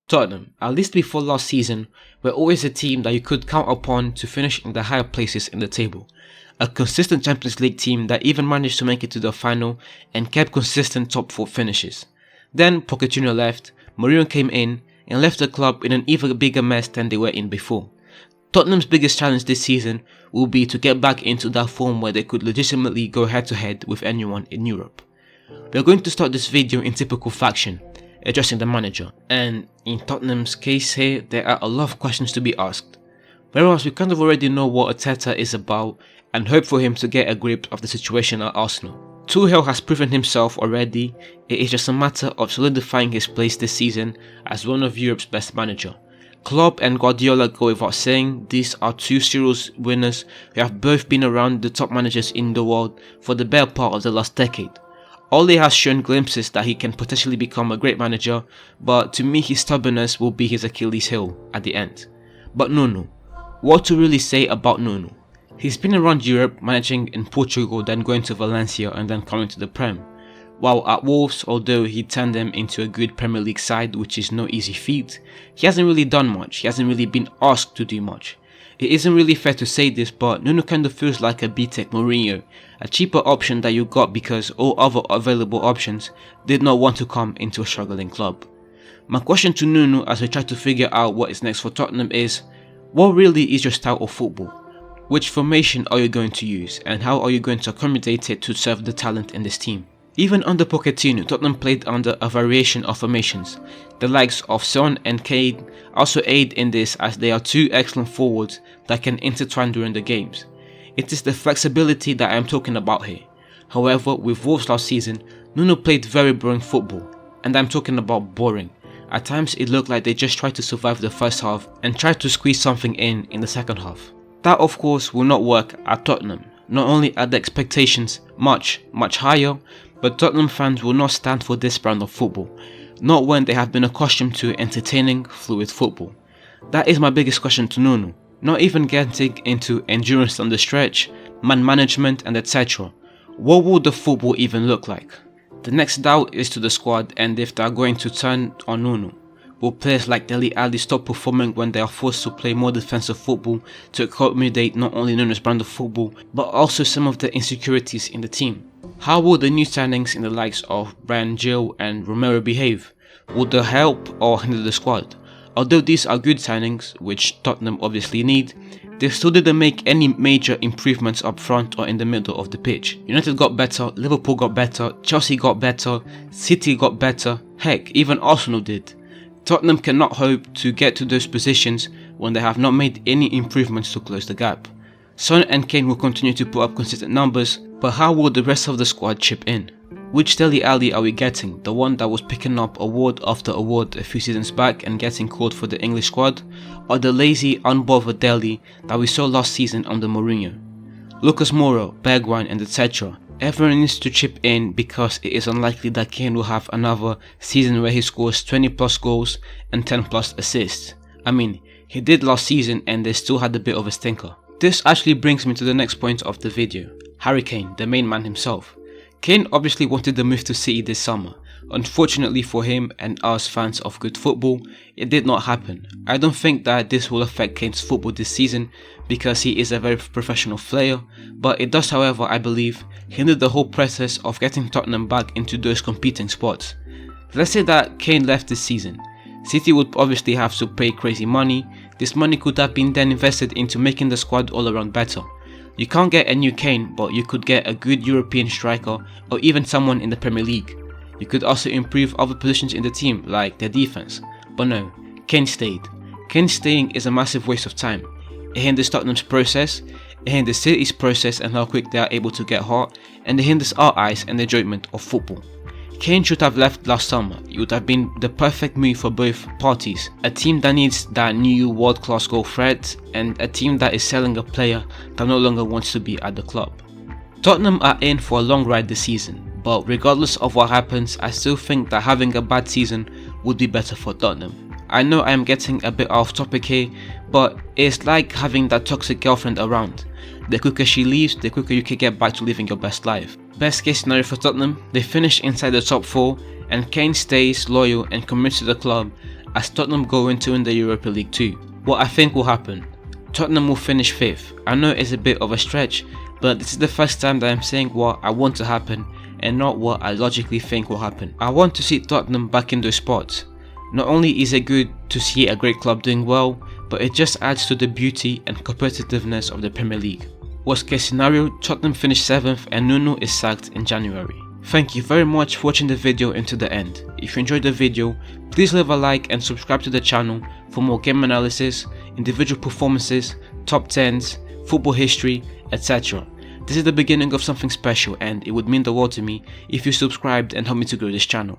Tottenham, at least before last season, were always a team that you could count upon to finish in the higher places in the table. A consistent Champions League team that even managed to make it to the final and kept consistent top 4 finishes. Then Pochettino left, Mourinho came in and left the club in an even bigger mess than they were in before. Tottenham's biggest challenge this season will be to get back into that form where they could legitimately go head to head with anyone in Europe. We are going to start this video in typical fashion, addressing the manager, and in Tottenham's case here, there are a lot of questions to be asked. Whereas we kind of already know what Arteta is about and hope for him to get a grip of the situation at Arsenal. Tuchel has proven himself already, it is just a matter of solidifying his place this season as one of Europe's best manager. Klopp and Guardiola go without saying, these are two serious winners who have both been around the top managers in the world for the better part of the last decade. Ole has shown glimpses that he can potentially become a great manager, but to me his stubbornness will be his Achilles heel at the end. But Nuno, what to really say about Nuno? He's been around Europe, managing in Portugal, then going to Valencia and then coming to the Prem. While at Wolves, although he turned them into a good Premier League side, which is no easy feat, he hasn't really done much, he hasn't really been asked to do much. It isn't really fair to say this, but Nuno kind of feels like a B-Tech Mourinho, a cheaper option that you got because all other available options did not want to come into a struggling club. My question to Nuno as we try to figure out what is next for Tottenham is, what really is your style of football? Which formation are you going to use, and how are you going to accommodate it to serve the talent in this team? Even under Pochettino, Tottenham played under a variation of formations. The likes of Son and Kane also aid in this as they are two excellent forwards that can intertwine during the games. It is the flexibility that I am talking about here. However, with Wolves last season, Nuno played very boring football, and I am talking about boring. At times it looked like they just tried to survive the first half and tried to squeeze something in the second half. That of course will not work at Tottenham. Not only are the expectations much higher, but Tottenham fans will not stand for this brand of football, not when they have been accustomed to entertaining, fluid football. That is my biggest question to Nuno, not even getting into endurance on the stretch, man management and etc. What will the football even look like? The next doubt is to the squad and if they are going to turn on Nuno. Will players like Dele Alli stop performing when they are forced to play more defensive football to accommodate not only Nuno's brand of football, but also some of the insecurities in the team? How will the new signings in the likes of Bryan Gil and Romero behave? Will they help or hinder the squad? Although these are good signings, which Tottenham obviously need, they still didn't make any major improvements up front or in the middle of the pitch. United got better, Liverpool got better, Chelsea got better, City got better, heck, even Arsenal did. Tottenham cannot hope to get to those positions when they have not made any improvements to close the gap. Son and Kane will continue to put up consistent numbers, but how will the rest of the squad chip in? Which Dele Alli are we getting? The one that was picking up award after award a few seasons back and getting called for the English squad? Or the lazy, unbothered Dele that we saw last season under Mourinho? Lucas Moura, Bergwijn and etc. Everyone needs to chip in because it is unlikely that Kane will have another season where he scores 20 plus goals and 10 plus assists. I mean, he did last season and they still had a bit of a stinker. This actually brings me to the next point of the video. Harry Kane, the main man himself. Kane obviously wanted the move to City this summer. Unfortunately for him and us fans of good football, it did not happen. I don't think that this will affect Kane's football this season because he is a very professional player, but it does, however, I believe, hinder the whole process of getting Tottenham back into those competing spots. Let's say that Kane left this season. City would obviously have to pay crazy money. This money could have been then invested into making the squad all around better. You can't get a new Kane, but you could get a good European striker or even someone in the Premier League. You could also improve other positions in the team, like their defense. But no, Kane stayed. Kane staying is a massive waste of time. It hinders Tottenham's process, it hinders City's process and how quick they are able to get hot, and it hinders our eyes and the enjoyment of football. Kane should have left last summer. It would have been the perfect move for both parties. A team that needs that new world-class goal threat, and a team that is selling a player that no longer wants to be at the club. Tottenham are in for a long ride this season, but regardless of what happens, I still think that having a bad season would be better for Tottenham. I know I am getting a bit off topic here, but it's like having that toxic girlfriend around. The quicker she leaves, the quicker you can get back to living your best life. Best case scenario for Tottenham, they finish inside the top 4 and Kane stays loyal and commits to the club as Tottenham go into win the Europa League too. What I think will happen: Tottenham will finish 5th. I know it's a bit of a stretch, but this is the first time that I'm saying what I want to happen and not what I logically think will happen. I want to see Tottenham back in those spots. Not only is it good to see a great club doing well, but it just adds to the beauty and competitiveness of the Premier League. Worst case scenario, Tottenham finish 7th and Nuno is sacked in January. Thank you very much for watching the video into the end. If you enjoyed the video, please leave a like and subscribe to the channel for more game analysis, individual performances, top 10s, football history, etc. This is the beginning of something special and it would mean the world to me if you subscribed and helped me to grow this channel.